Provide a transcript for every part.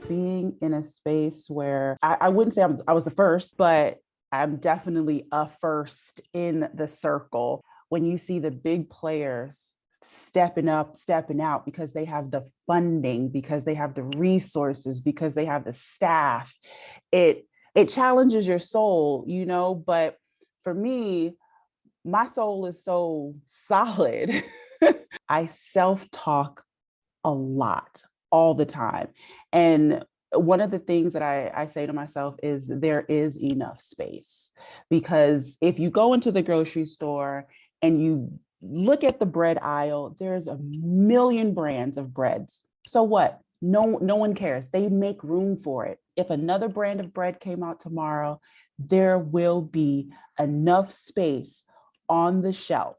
being in a space where I wouldn't say I was the first, but I'm definitely a first in the circle. When you see the big players stepping up, stepping out because they have the funding, because they have the resources, because they have the staff, it challenges your soul, but for me, my soul is so solid. I self-talk a lot, all the time. And one of the things that I say to myself is there is enough space. Because if you go into the grocery store and you look at the bread aisle, there's a million brands of breads. So what? No one cares. They make room for it. If another brand of bread came out tomorrow, there will be enough space on the shelf.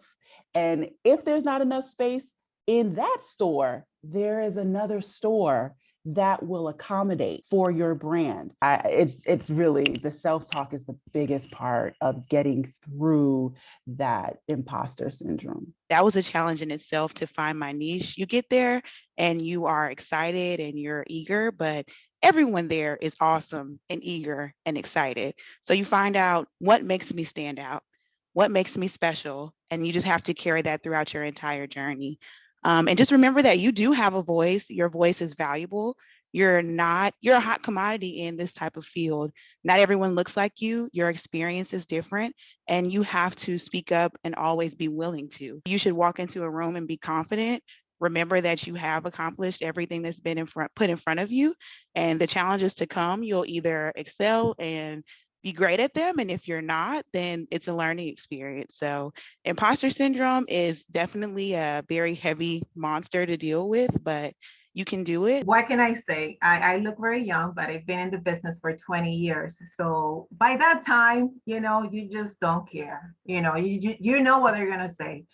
And if there's not enough space in that store, there is another store that will accommodate for your brand. It's really, the self-talk is the biggest part of getting through that imposter syndrome. That was a challenge in itself to find my niche. You get there and you are excited and you're eager, but everyone there is awesome and eager and excited. So you find out what makes me stand out, what makes me special, and you just have to carry that throughout your entire journey. And just remember that you do have a voice. Your voice is valuable. You're a hot commodity in this type of field. Not everyone looks like you. Your experience is different, and you have to speak up and always be willing to. You should walk into a room and be confident. Remember that you have accomplished everything that's been put in front of you, and the challenges to come, you'll either excel and be great at them. And if you're not, then it's a learning experience. So imposter syndrome is definitely a very heavy monster to deal with, but you can do it. What can I say? I look very young, but I've been in the business for 20 years. So by that time, you just don't care. You know what they're going to say.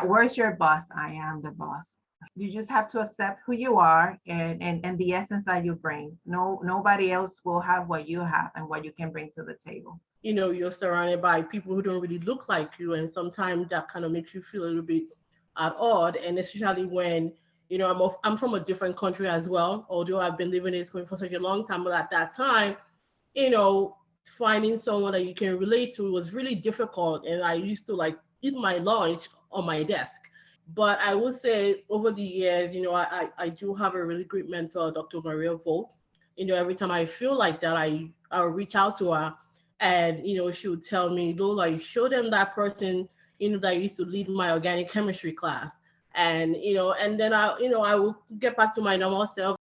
Where's your boss? I am the boss. You just have to accept who you are and the essence that you bring. Nobody else will have what you have and what you can bring to the table. You're surrounded by people who don't really look like you, and sometimes that kind of makes you feel a little bit at odd. And especially when I'm from a different country as well, although I've been living in this country for such a long time. But at that time, finding someone that you can relate to was really difficult. And I used to eat my lunch on my desk. But I would say over the years, I do have a really great mentor, Dr. Maria Vogt. Every time I feel like that, I'll reach out to her, and she would tell me, Lola, show them that person, that used to lead my organic chemistry class. And and then I will get back to my normal self